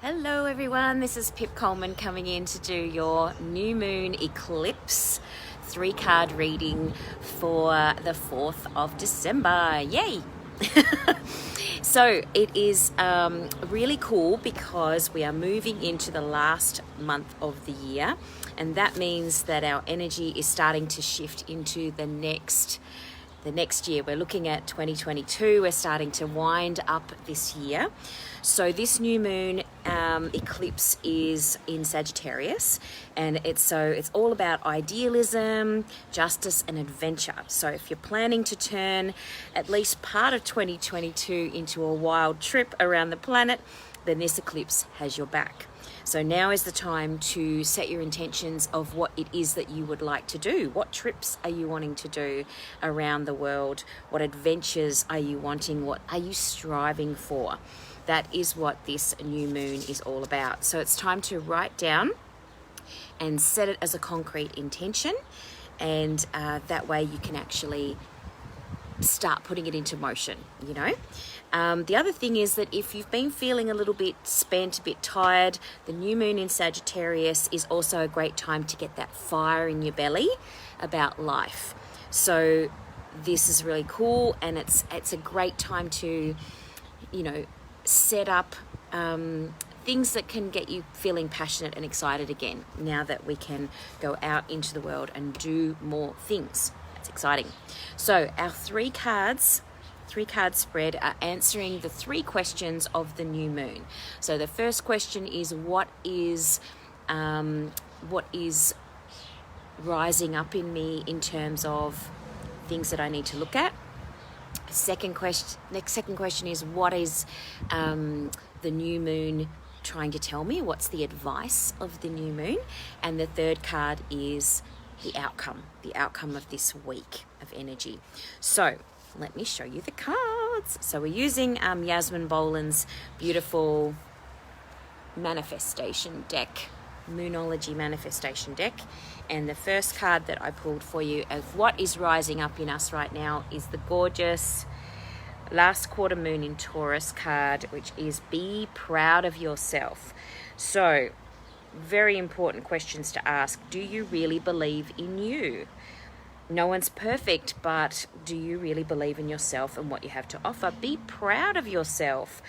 Hello everyone, this is Pip Coleman coming in to do your new moon eclipse 3-card reading for the 4th of December. Yay! So it is really cool because we are moving into the last month of the year, and that means that our energy is starting to shift into the next year. We're looking at 2022. We're starting to wind up this year. So this new moon eclipse is in Sagittarius, and it's all about idealism, justice, and adventure. So if you're planning to turn at least part of 2022 into a wild trip around the planet, then this eclipse has your back. So now is the time to set your intentions of what it is that you would like to do. What trips are you wanting to do around the world? What adventures are you wanting? What are you striving for? That is what this new moon is all about. So it's time to write down and set it as a concrete intention, and that way you can actually start putting it into motion, you know. The other thing is that if you've been feeling a little bit spent, a bit tired, the new moon in Sagittarius is also a great time to get that fire in your belly about life. So this is really cool, and it's a great time to, you know, set up things that can get you feeling passionate and excited again, now that we can go out into the world and do more things. It's exciting. So our three card spread are answering the 3 questions of the new moon. So the first question is, what is rising up in me in terms of things that I need to look at? Second question is, what is the new moon trying to tell me? What's the advice of the new moon? And the third card is the outcome of this week of energy. So let me show you the cards. So we're using Yasmin Boland's beautiful manifestation deck, Moonolgy manifestation deck. And the first card that I pulled for you of what is rising up in us right now is the gorgeous last quarter moon in Taurus card, which is be proud of yourself. So very important questions to ask. Do you really believe in you? No one's perfect, but do you really believe in yourself and what you have to offer? Be proud of yourself.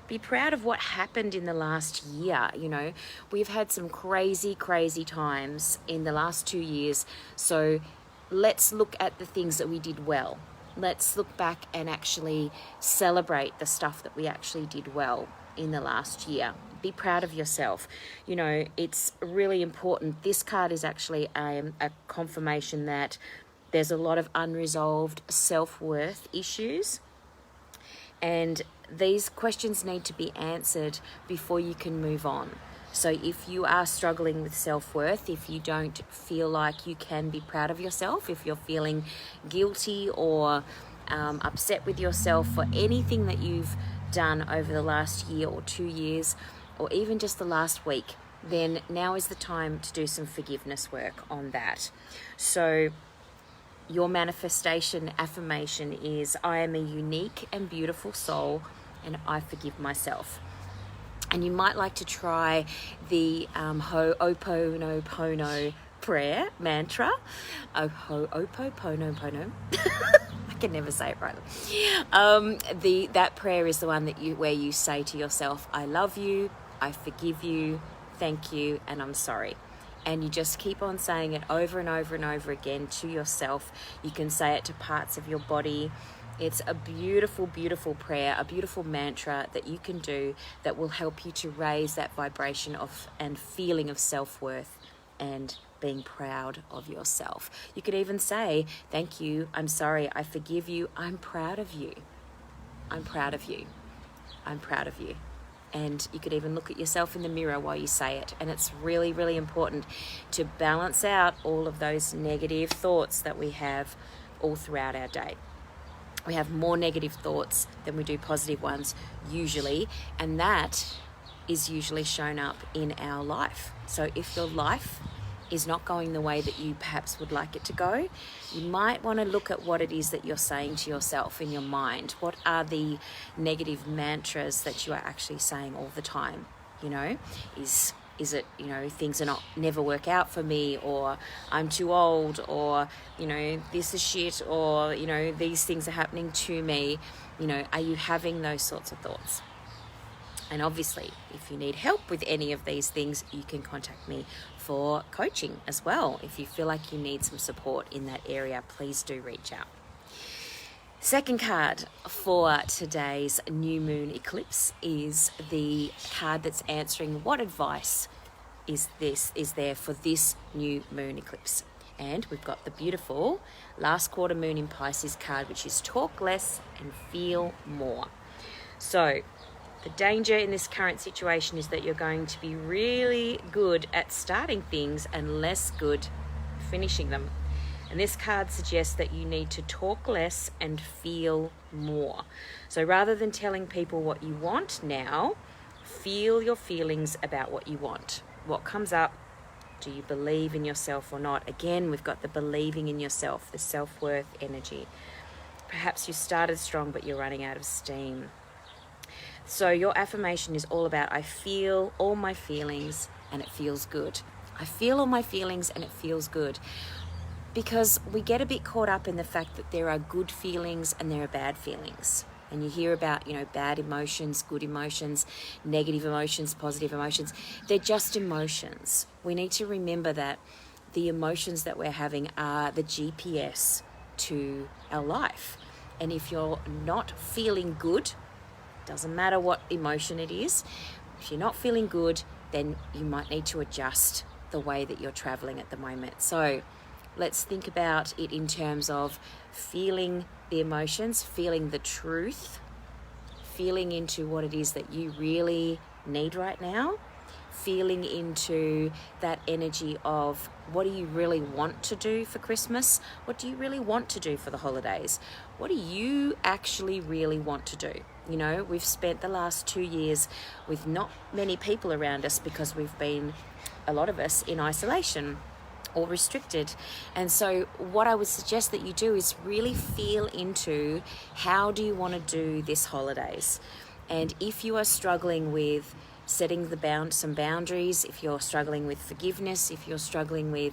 Be proud of what happened in the last year. You know, we've had some crazy times in the last 2 years. So let's look at the things that we did well. Let's look back and actually celebrate the stuff that we actually did well in the last year. Be proud of yourself. You know, it's really important. This card is actually a confirmation that there's a lot of unresolved self-worth issues, and these questions need to be answered before you can move on. So if you are struggling with self-worth, if you don't feel like you can be proud of yourself, if you're feeling guilty or upset with yourself for anything that you've done over the last year or 2 years, or even just the last week, then now is the time to do some forgiveness work on that. So your manifestation affirmation is, I am a unique and beautiful soul, and I forgive myself. And you might like to try the Ho'oponopono prayer mantra. Ho'oponopono. I can never say it right. That prayer is the one where you say to yourself, I love you, I forgive you, thank you, and I'm sorry. And you just keep on saying it over and over and over again to yourself. You can say it to parts of your body. It's a beautiful prayer, a beautiful mantra that you can do that will help you to raise that vibration of and feeling of self-worth and being proud of yourself. You could even say, thank you, I'm sorry, I forgive you, I'm proud of you. I'm proud of you. I'm proud of you. And you could even look at yourself in the mirror while you say it. And it's really important to balance out all of those negative thoughts that we have all throughout our day. We have more negative thoughts than we do positive ones usually, and that is usually shown up in our life. So if your life is not going the way that you perhaps would like it to go, you might want to look at what it is that you're saying to yourself in your mind. What are the negative mantras that you are actually saying all the time? You know, is it, you know, things are never work out for me, or I'm too old, or, you know, this is shit, or, you know, these things are happening to me. You know, are you having those sorts of thoughts? And obviously, if you need help with any of these things, you can contact me for coaching as well. If you feel like you need some support in that area, please do reach out. Second card for today's new moon eclipse is the card that's answering what advice is there for this new moon eclipse. And we've got the beautiful last quarter moon in Pisces card, which is talk less and feel more. So the danger in this current situation is that you're going to be really good at starting things and less good finishing them. And this card suggests that you need to talk less and feel more. So rather than telling people what you want now, feel your feelings about what you want. What comes up? Do you believe in yourself or not? Again, we've got the believing in yourself, the self-worth energy. Perhaps you started strong, but you're running out of steam. So your affirmation is all about, I feel all my feelings and it feels good. I feel all my feelings and it feels good. Because we get a bit caught up in the fact that there are good feelings and there are bad feelings. And you hear about, you know, bad emotions, good emotions, negative emotions, positive emotions. They're just emotions. We need to remember that the emotions that we're having are the GPS to our life. And if you're not feeling good, doesn't matter what emotion it is, if you're not feeling good, then you might need to adjust the way that you're traveling at the moment. So let's think about it in terms of feeling the emotions, feeling the truth, feeling into what it is that you really need right now, feeling into that energy of what do you really want to do for Christmas? What do you really want to do for the holidays? What do you actually really want to do? You know, we've spent the last 2 years with not many people around us because we've been, a lot of us, in isolation or restricted. And so what I would suggest that you do is really feel into how do you want to do this holidays. And if you are struggling with setting some boundaries, if you're struggling with forgiveness, if you're struggling with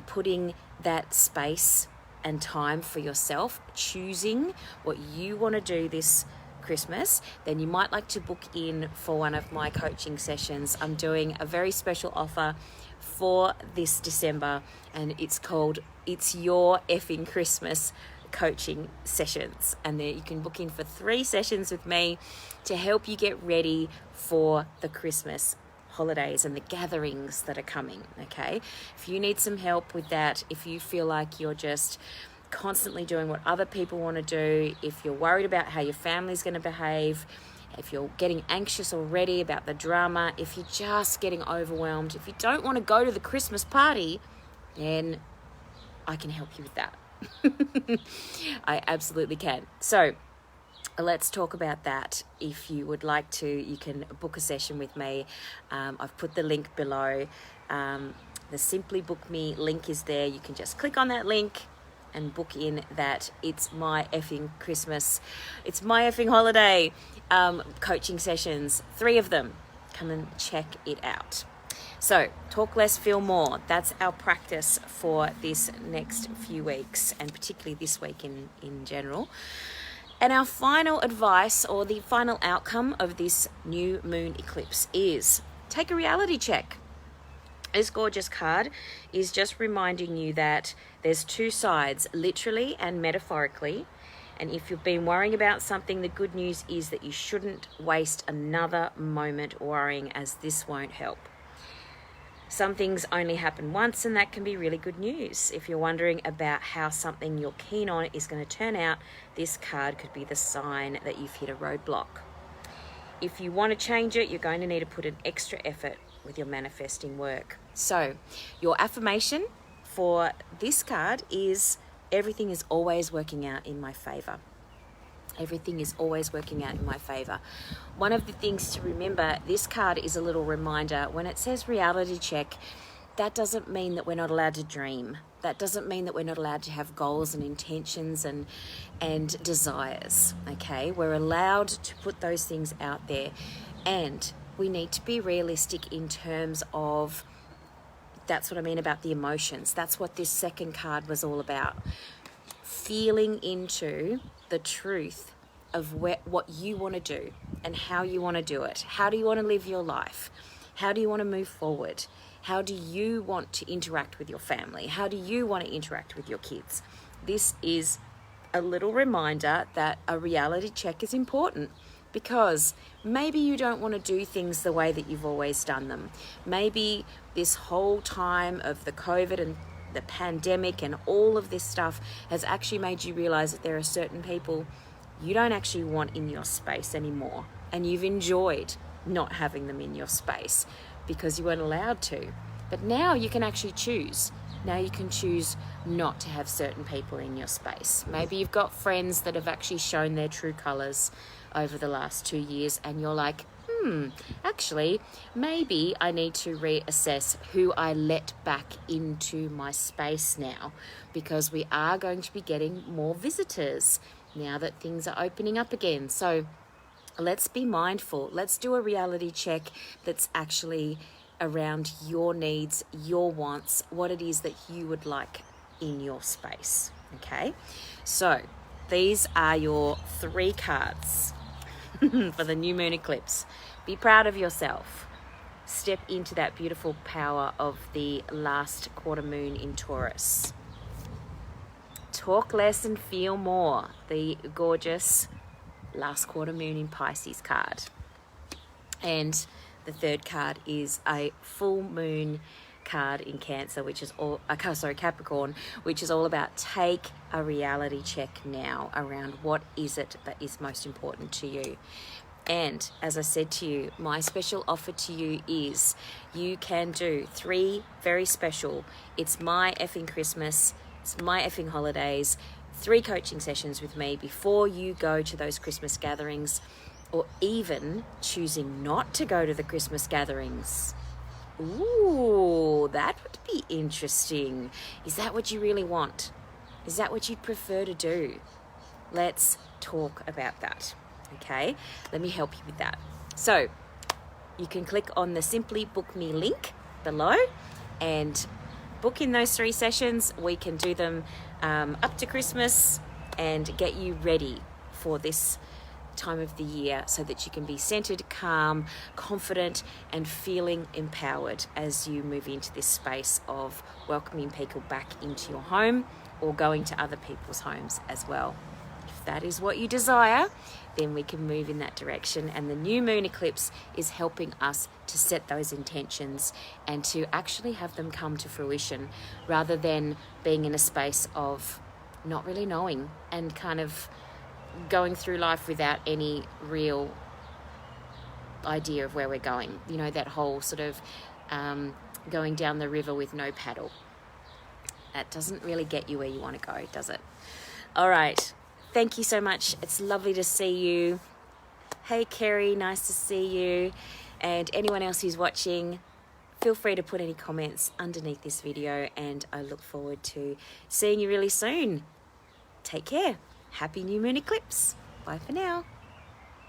putting that space and time for yourself, choosing what you want to do this Christmas, then you might like to book in for one of my coaching sessions. I'm doing a very special offer for this December, and it's called It's Your Effing Christmas coaching sessions. And there you can book in for 3 sessions with me to help you get ready for the Christmas holidays and the gatherings that are coming. Okay, if you need some help with that, if you feel like you're just constantly doing what other people want to do, if you're worried about how your family's going to behave, if you're getting anxious already about the drama, if you're just getting overwhelmed, if you don't want to go to the Christmas party, then I can help you with that. I absolutely can. So let's talk about that. If you would like to, you can book a session with me. I've put the link below. The Simply Book Me link is there. You can just click on that link and book in that It's My Effing Christmas, It's My Effing Holiday coaching sessions, 3 of them. Come and check it out. So talk less, feel more. That's our practice for this next few weeks, and particularly this week in general. And our final advice, or the final outcome of this new moon eclipse, is take a reality check. This gorgeous card is just reminding you that there's 2 sides, literally and metaphorically. And if you've been worrying about something, the good news is that you shouldn't waste another moment worrying, as this won't help. Some things only happen once, and that can be really good news. If you're wondering about how something you're keen on is going to turn out, this card could be the sign that you've hit a roadblock. If you want to change it, you're going to need to put an extra effort with your manifesting work. So your affirmation for this card is, everything is always working out in my favor. Everything is always working out in my favor. One of the things to remember, this card is a little reminder. When it says reality check, that doesn't mean that we're not allowed to dream. That doesn't mean that we're not allowed to have goals and intentions and desires, okay? We're allowed to put those things out there. And we need to be realistic in terms of, that's what I mean about the emotions. That's what this second card was all about. Feeling into the truth of what you want to do and how you want to do it. How do you want to live your life? How do you want to move forward? How do you want to interact with your family? How do you want to interact with your kids? This is a little reminder that a reality check is important, because maybe you don't want to do things the way that you've always done them. Maybe this whole time of the COVID and the pandemic and all of this stuff has actually made you realize that there are certain people you don't actually want in your space anymore, and you've enjoyed not having them in your space because you weren't allowed to. But now you can actually choose. Now you can choose not to have certain people in your space. Maybe you've got friends that have actually shown their true colors over the last 2 years, and you're like, actually, maybe I need to reassess who I let back into my space now, because we are going to be getting more visitors now that things are opening up again. So let's be mindful. Let's do a reality check that's actually around your needs, your wants, what it is that you would like in your space. Okay, so these are your 3 cards for the new moon eclipse. Be proud of yourself. Step into that beautiful power of the last quarter moon in Taurus. Talk less and feel more. The gorgeous last quarter moon in Pisces card. And the 3rd card is a full moon card in Cancer, which is all, Capricorn, which is all about take a reality check now around what is it that is most important to you. And as I said to you, my special offer to you is you can do 3 very special, it's my effing Christmas, it's my effing holidays, 3 coaching sessions with me before you go to those Christmas gatherings, or even choosing not to go to the Christmas gatherings. Ooh, that would be interesting. Is that what you really want? Is that what you'd prefer to do? Let's talk about that. Okay, let me help you with that. So you can click on the Simply Book Me link below and book in those 3 sessions. We can do them up to Christmas and get you ready for this time of the year so that you can be centered, calm, confident, and feeling empowered as you move into this space of welcoming people back into your home or going to other people's homes as well. If that is what you desire, then we can move in that direction. And the new moon eclipse is helping us to set those intentions and to actually have them come to fruition, rather than being in a space of not really knowing and kind of going through life without any real idea of where we're going. You know, that whole sort of going down the river with no paddle. That doesn't really get you where you want to go, does it? All right. Thank you so much. It's lovely to see you. Hey, Kerry, nice to see you. And anyone else who's watching, feel free to put any comments underneath this video, and I look forward to seeing you really soon. Take care. Happy new moon eclipse. Bye for now.